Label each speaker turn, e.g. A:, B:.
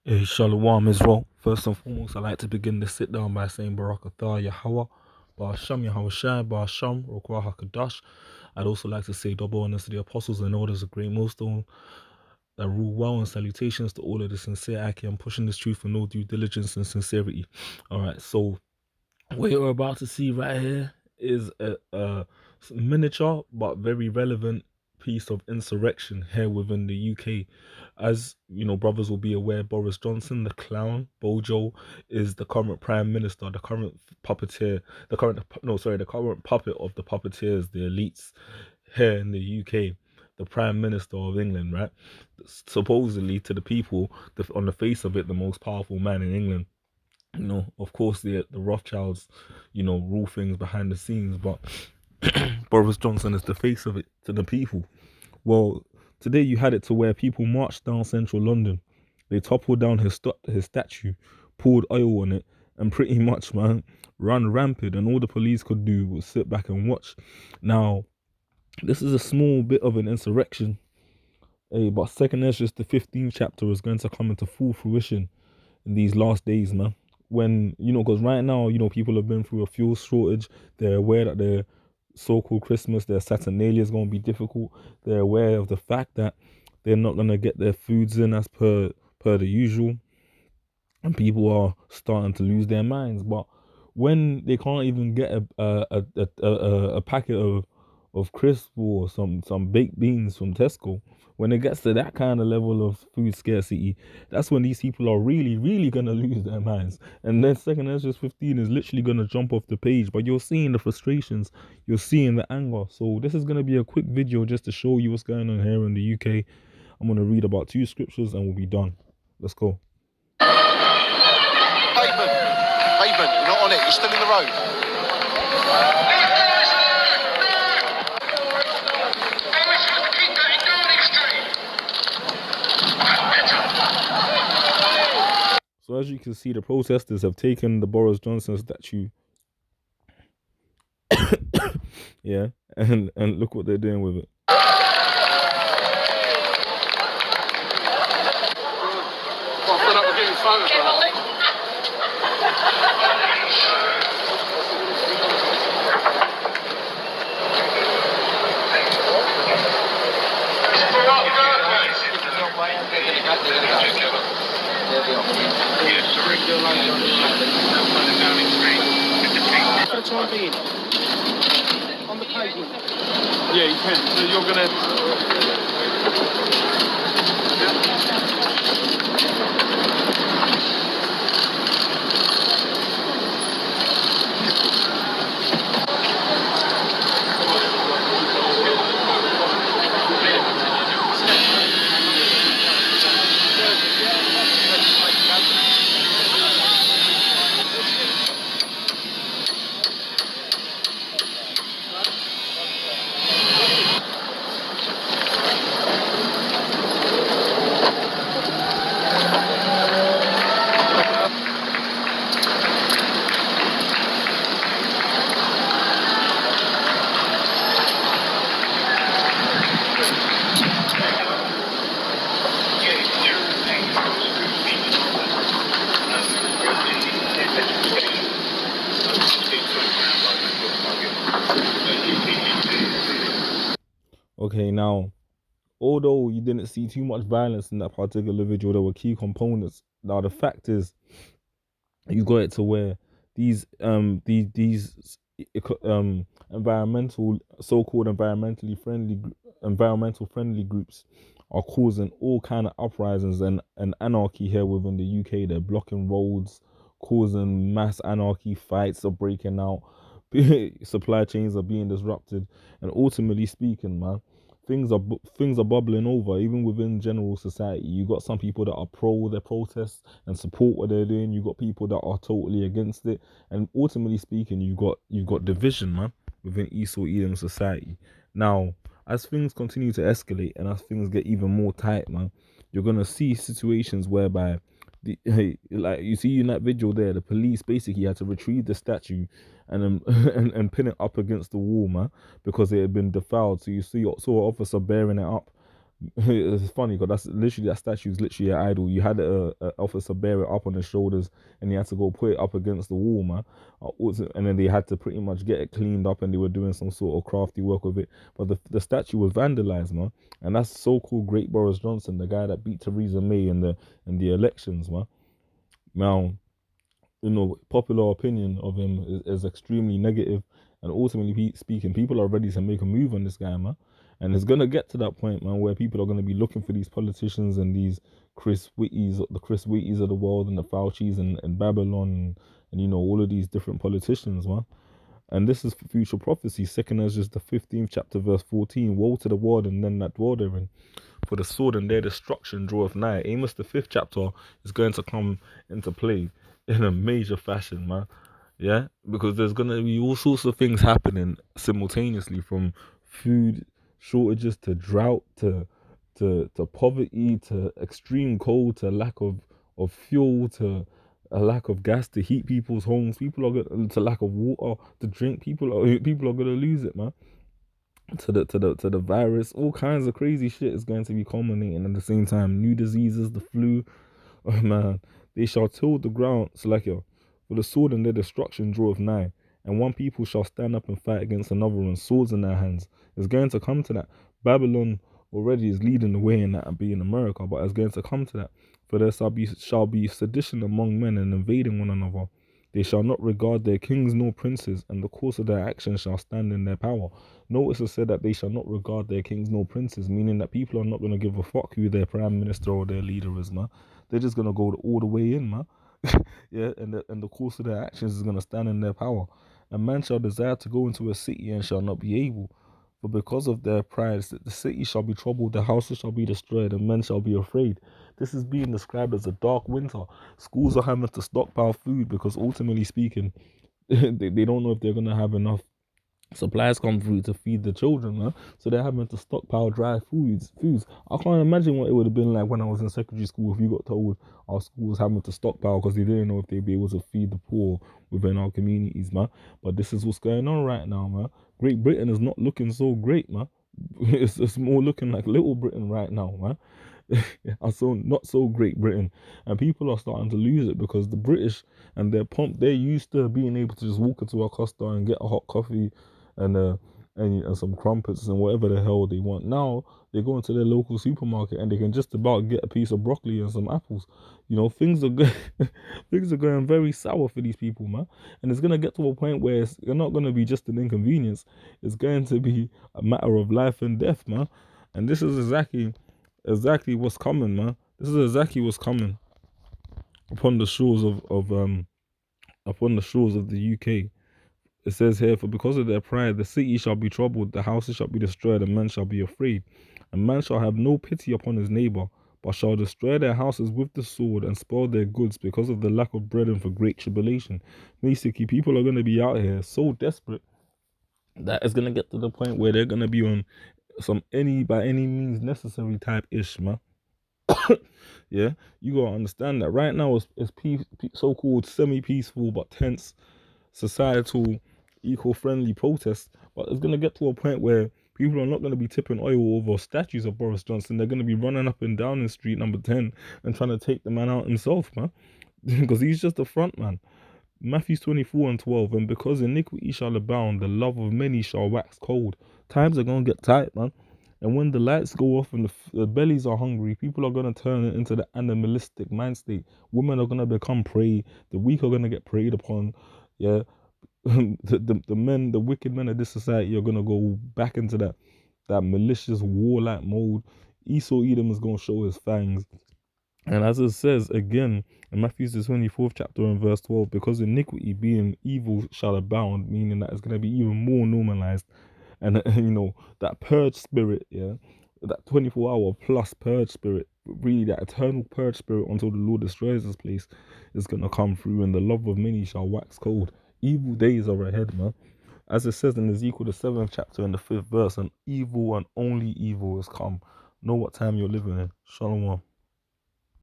A: Hey, Shalom Israel. First and foremost, I'd like to begin this sit down by saying Barakatah Yahweh, Ba'asham Yahweh Shai, Ba'asham, Rokwa HaKadosh. I'd also like to say double honors to the apostles and elders of Great Millstone that rule well, and salutations to all of the sincere Aki. I'm pushing this truth with no due diligence and sincerity. Alright, so what you're about to see right here is a miniature but very relevant piece of insurrection here within the UK. As you know, brothers will be aware, Boris Johnson, the clown, Bojo, is the current prime minister, the current puppeteer, the current puppet of the puppeteers, the elites here in the UK. The Prime Minister of England, right? Supposedly to the people, on the face of it, the most powerful man in England. Of course, the Rothschilds, rule things behind the scenes, but Boris Johnson is the face of it to the people. Well, today you had it to where people marched down central London. They toppled down his statue, poured oil on it, and pretty much, man, ran rampant. And all the police could do was sit back and watch. Now, this is a small bit of an insurrection, but Second Ezra, the 15th chapter, is going to come into full fruition in these last days, man. When, because right now, people have been through a fuel shortage. They're aware that their so-called Christmas, their Saturnalia is going to be difficult. They're aware of the fact that they're not going to get their foods in as per the usual. And people are starting to lose their minds. But when they can't even get a packet of crisp or some baked beans from Tesco, when it gets to that kind of level of food scarcity, that's when these people are really, really gonna lose their minds. And then Second Ezra 15 is literally gonna jump off the page. But you're seeing the frustrations, you're seeing the anger. So this is gonna be a quick video just to show you what's going on here in the UK. I'm gonna read about 2 scriptures and we'll be done. Let's go.
B: Pavement, you're not on it, you're still in the road.
A: So as you can see, the protesters have taken the Boris Johnson statue. Yeah, and look what they're doing with it.
C: On the pavement. Yeah, you can. So you're gonna.
A: Okay, now, although you didn't see too much violence in that particular video, there were key components. Now, the fact is, you got it to where these environmental, so-called environmental friendly groups are causing all kind of uprisings and anarchy here within the UK. They're blocking roads, causing mass anarchy, fights are breaking out, supply chains are being disrupted, and ultimately speaking, man, things are bubbling over even within general society. You got some people that are pro their protests and support what they're doing. You got people that are totally against it, and ultimately speaking, you've got division, man, within Esau Edom society. Now, as things continue to escalate and as things get even more tight, man, you're gonna see situations whereby like you see in that video there, the police basically had to retrieve the statue and and pin it up against the wall, man, because it had been defiled. So you saw an officer bearing it up, It's funny because that's literally, that statue is literally an idol. You had a officer bear it up on his shoulders, and he had to go put it up against the wall, man. And then they had to pretty much get it cleaned up, and they were doing some sort of crafty work with it. But the statue was vandalized, man, and that's so cool. Great Boris Johnson, the guy that beat Theresa May in the elections, man. Now, popular opinion of him is extremely negative, and ultimately speaking, people are ready to make a move on this guy, man. And it's gonna get to that point, man, where people are gonna be looking for these politicians and these the Chris Whitties of the world, and the Faucis and Babylon, and all of these different politicians, man. And this is future prophecy. Second Ezra, the 15th chapter, verse 14. Woe to the world and them that dwell therein, for the sword and their destruction draweth nigh. Amos, the 5th chapter, is going to come into play in a major fashion, man. Yeah, because there's gonna be all sorts of things happening simultaneously, from food shortages to drought to poverty to extreme cold to lack of fuel to a lack of gas to heat people's homes. People are to lack of water to drink. People are gonna lose it, man. To the virus, all kinds of crazy shit is going to be culminating at the same time. New diseases, the flu. Oh man, they shall till the ground. So like yo, for the sword and their destruction draweth nigh, and one people shall stand up and fight against another, and swords in their hands. It's going to come to that. Babylon already is leading the way in that, and being America, but it's going to come to that. For there shall be sedition among men, and invading one another. They shall not regard their kings nor princes, and the course of their actions shall stand in their power. Notice it said that they shall not regard their kings nor princes, meaning that people are not going to give a fuck who their prime minister or their leader is, man. They're just going to go all the way in, man. Yeah, and the course of their actions is going to stand in their power. And man shall desire to go into a city and shall not be able. For because of their pride, the city shall be troubled, the houses shall be destroyed, and men shall be afraid. This is being described as a dark winter. Schools are having to stockpile food because, ultimately speaking, they don't know if they're going to have enough supplies come through to feed the children, man. So they're having to stockpile dry foods. I can't imagine what it would have been like when I was in secondary school if you got told our school was having to stockpile because they didn't know if they'd be able to feed the poor within our communities, man. But this is what's going on right now, man. Great Britain is not looking so great, man. It's more looking like Little Britain right now, man. So not so Great Britain, and people are starting to lose it because the British and their pump, they're used to being able to just walk into a Costa and get a hot coffee and some crumpets and whatever the hell they want. Now they go into their local supermarket and they can just about get a piece of broccoli and some apples. Things are good. Things are going very sour for these people, man. And it's gonna get to a point where it's not gonna be just an inconvenience. It's going to be a matter of life and death, man. And this is exactly what's coming, man. This is exactly what's coming upon the shores of the UK. It says here, for because of their pride, the city shall be troubled, the houses shall be destroyed, and men shall be afraid. And man shall have no pity upon his neighbor, but shall destroy their houses with the sword and spoil their goods because of the lack of bread and for great tribulation. Basically, people are going to be out here so desperate that it's going to get to the point where they're going to be on some by any means necessary type ish, man. Yeah, you gotta understand that right now it's so-called semi-peaceful but tense societal eco-friendly protests, but it's going to get to a point where people are not going to be tipping oil over statues of Boris Johnson. They're going to be running up and down in street number 10 and trying to take the man out himself, man. Because he's just the front man. Matthew 24:12, and because iniquity shall abound, the love of many shall wax cold. Times are going to get tight, man. And when the lights go off and the bellies are hungry, people are going to turn it into the animalistic mind state. Women are going to become prey. The weak are going to get preyed upon. Yeah. The wicked men of this society are going to go back into that malicious warlike mode. Esau Edom is going to show his fangs. And as it says again in Matthew the 24th chapter and verse 12, because iniquity being evil shall abound, meaning that it's going to be even more normalized. And that purge spirit, yeah, that 24-hour plus purge spirit, really that eternal purge spirit until the Lord destroys this place, is going to come through, and the love of many shall wax cold. Evil days are ahead, man. As it says in Ezekiel the 7th chapter and the 5th verse, and evil and only evil has come. Know what time you're living in. Shalom.